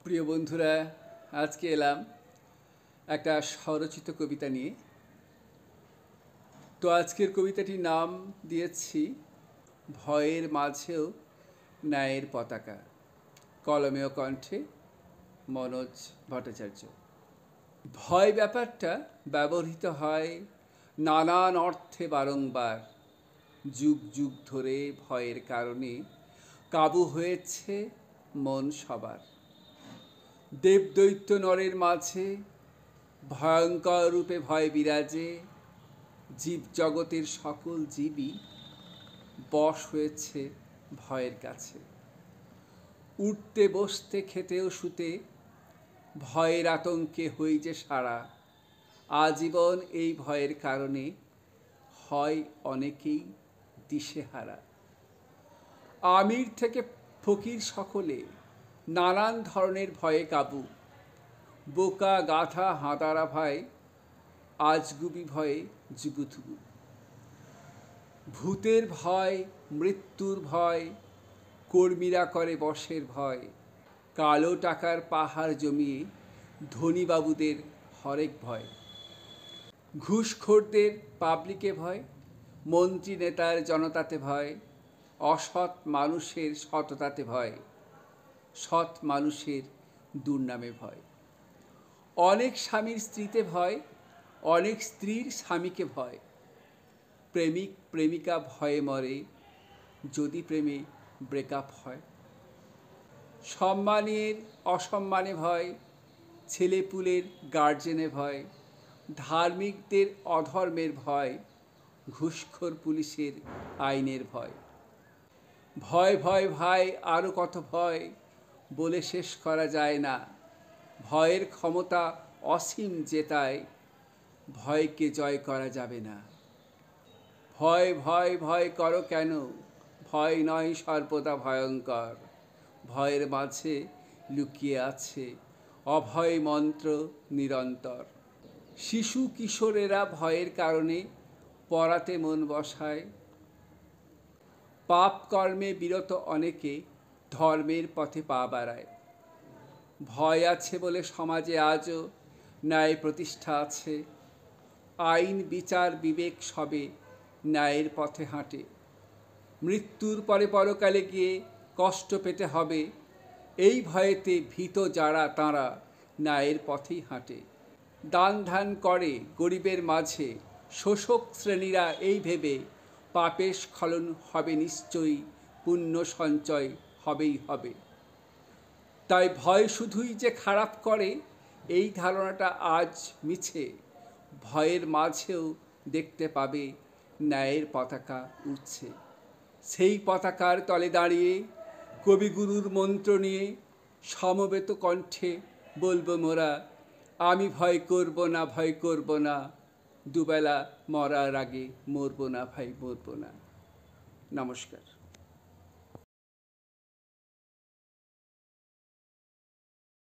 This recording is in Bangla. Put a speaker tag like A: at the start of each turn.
A: প্রিয় বন্ধুরা, আজকে এলাম একটা স্বরচিত কবিতা নিয়ে। তো আজকের কবিতাটির নাম দিয়েছি ভয়ের মাঝেও ন্যায়ের পতাকা। কলমে ও কণ্ঠে মনোজ ভট্টাচার্য। ভয় ব্যাপারটা ব্যবহৃত হয় নানান অর্থে বারংবার। যুগ যুগ ধরে ভয়ের কারণে কাবু হয়েছে মন সবার। দেবদৈত্য নরের মাঝে ভয়ঙ্কর রূপে ভয় বিরাজে। জীবজগতের সকল জীবই বশ হয়েছে ভয়ের কাছে। উঠতে বসতে খেতে ও শুতে ভয়ের আতঙ্কে হই যে সারা। আজীবন এই ভয়ের কারণে হয় অনেকেই দিশেহারা। আমির থেকে ফকির সকলে নানান ধরনের ভয়ে কাবু। বোকা গাধা হাঁদারা ভয় আজগুবি ভয়ে জুবুথুবু। ভূতের ভয়, মৃত্যুর ভয়, কর্মীরা করে বশের ভয়। কালো টাকার পাহাড় জমিয়ে ধনীবাবুদের হরেক ভয়। ঘুষখোরদের পাবলিকে ভয়, মন্ত্রী নেতার জনতাতে ভয়। অসৎ মানুষের সততাতে ভয়, সৎ মানুষের দুর্নামে ভয়। অনেক স্বামীর স্ত্রীতে ভয়, অনেক স্ত্রীর স্বামীকে ভয়। প্রেমিক প্রেমিকা ভয়ে মরে যদি প্রেমে ব্রেকআপ হয়। সম্মানের অসম্মানে ভয়, ছেলেপুলের গার্জেনে ভয়। ধার্মিকদের অধর্মের ভয়, ঘুষখোর পুলিশের আইনের ভয়। ভয় ভয় ভাই আরও কত ভয় বলে শেষ করা যায় না। ভয়ের ক্ষমতা অসীম জেতায়, ভয়কে জয় করা যাবে না। ভয় ভয় ভয় করো কেন, ভয় নয় সর্বদা ভয়ঙ্কর। ভয়ের মাঝে লুকিয়ে আছে অভয় মন্ত্র নিরন্তর। শিশু কিশোরেরা ভয়ের কারণে পড়াতে মন বসায়। পাপ কর্মে বিরত অনেকে ধর্মের পথে পা বাড়ায়। ভয় আছে বলে সমাজে আজও ন্যায় প্রতিষ্ঠা আছে। আইন বিচার বিবেক সবে ন্যায়ের পথে হাঁটে। মৃত্যুর পরে পরকালে গিয়ে কষ্ট পেতে হবে, এই ভয়েতে ভীত যারা তাঁরা ন্যায়ের পথেই হাঁটে। দান ধ্যান করে গরিবের মাঝে শোষক শ্রেণীরা এই ভেবে পাপের স্খলন হবে নিশ্চয়ই, পুণ্য সঞ্চয় হবেই হবে। তাই ভয় শুধুই যে খারাপ করে এই ধারণাটা আজ মিছে। ভয়ের মাঝেও দেখতে পাবে ন্যায়ের পতাকা উঠছে। সেই পতাকার তলে দাঁড়িয়ে কবিগুরুর মন্ত্র নিয়ে সমবেত কণ্ঠে বলবো মোরা, আমি ভয় করব না, ভয় করব না। দুবেলা মরার আগে মরব না ভাই, মরব না। নমস্কার।